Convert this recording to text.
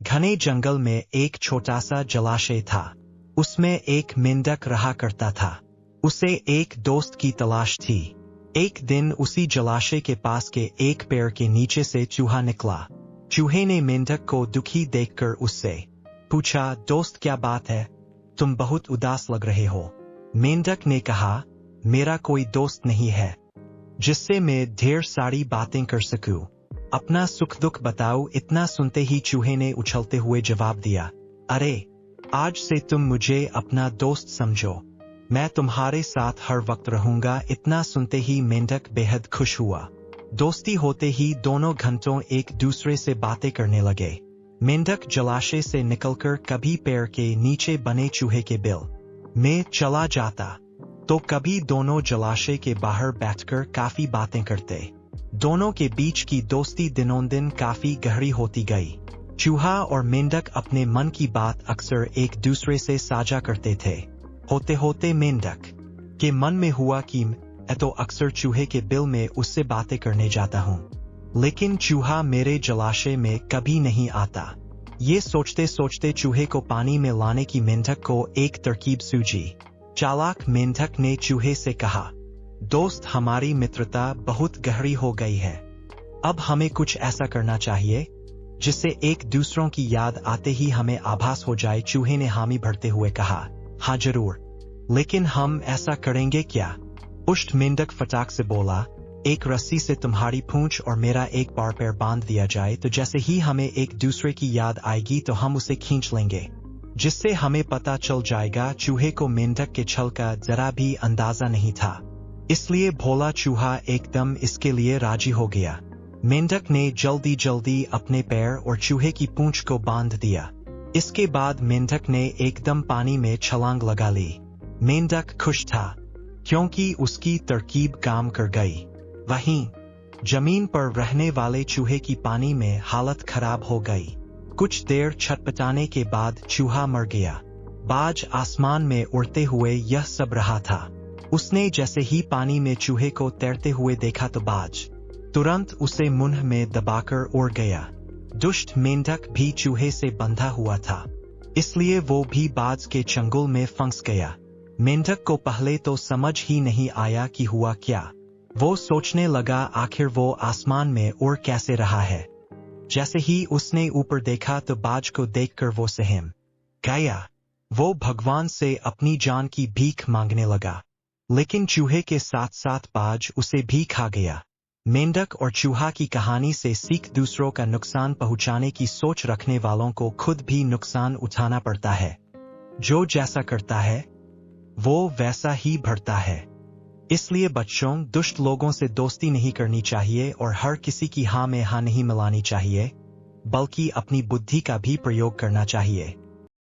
घने जंगल में एक छोटा सा जलाशय था। उसमें एक मेंढक रहा करता था। उसे एक दोस्त की तलाश थी। एक दिन उसी जलाशय के पास के एक पेड़ के नीचे से चूहा निकला। चूहे ने मेंढक को दुखी देखकर उससे पूछा, दोस्त क्या बात है, तुम बहुत उदास लग रहे हो। मेंढक ने कहा, मेरा कोई दोस्त नहीं है जिससे मैं ढेर सारी बातें कर सकूं। अपना सुख दुख बताओ। इतना सुनते ही चूहे ने उछलते हुए जवाब दिया, अरे आज से तुम मुझे अपना दोस्त समझो, मैं तुम्हारे साथ हर वक्त रहूंगा। इतना सुनते ही मेंढक बेहद खुश हुआ। दोस्ती होते ही दोनों घंटों एक दूसरे से बातें करने लगे। मेंढक जलाशय से निकलकर कभी पेड़ के नीचे बने चूहे के बिल में चला जाता तो कभी दोनों जलाशय के बाहर बैठकर काफी बातें करते। दोनों के बीच की दोस्ती दिनों दिन काफी गहरी होती गई। चूहा और मेंढक अपने मन की बात अक्सर एक दूसरे से साझा करते थे। होते होते मेंढक के मन में हुआ कि मैं तो अक्सर चूहे के बिल में उससे बातें करने जाता हूँ, लेकिन चूहा मेरे जलाशय में कभी नहीं आता। ये सोचते सोचते चूहे को पानी में लाने की मेंढक को एक तरकीब सूझी। चालाक मेंढक ने चूहे से कहा, दोस्त हमारी मित्रता बहुत गहरी हो गई है, अब हमें कुछ ऐसा करना चाहिए जिससे एक दूसरों की याद आते ही हमें आभास हो जाए। चूहे ने हामी भरते हुए कहा, हाँ जरूर, लेकिन हम ऐसा करेंगे क्या? पुष्ट मेंढक फटाक से बोला, एक रस्सी से तुम्हारी पूंछ और मेरा एक बार पैर बांध दिया जाए तो जैसे ही हमें एक दूसरे की याद आएगी तो हम उसे खींच लेंगे, जिससे हमें पता चल जाएगा। चूहे को मेंढक के छल का जरा भी अंदाजा नहीं था, इसलिए भोला चूहा एकदम इसके लिए राजी हो गया। मेंढक ने जल्दी जल्दी अपने पैर और चूहे की पूंछ को बांध दिया। इसके बाद मेंढक ने एकदम पानी में छलांग लगा ली। मेंढक खुश था क्योंकि उसकी तरकीब काम कर गई। वहीं जमीन पर रहने वाले चूहे की पानी में हालत खराब हो गई। कुछ देर छटपटाने के बाद चूहा मर गया। बाज आसमान में उड़ते हुए यह सब रहा था। उसने जैसे ही पानी में चूहे को तैरते हुए देखा तो बाज तुरंत उसे मुंह में दबाकर उड़ गया। दुष्ट मेंढक भी चूहे से बंधा हुआ था, इसलिए वो भी बाज के चंगुल में फंस गया। मेंढक को पहले तो समझ ही नहीं आया कि हुआ क्या। वो सोचने लगा आखिर वो आसमान में उड़ कैसे रहा है। जैसे ही उसने ऊपर देखा तो बाज को देखकर वो सहम गया। वो भगवान से अपनी जान की भीख मांगने लगा, लेकिन चूहे के साथ साथ बाज उसे भी खा गया। मेंढक और चूहा की कहानी से सीख, दूसरों का नुकसान पहुंचाने की सोच रखने वालों को खुद भी नुकसान उठाना पड़ता है। जो जैसा करता है वो वैसा ही भरता है। इसलिए बच्चों, दुष्ट लोगों से दोस्ती नहीं करनी चाहिए और हर किसी की हाँ में हाँ नहीं मिलानी चाहिए, बल्कि अपनी बुद्धि का भी प्रयोग करना चाहिए।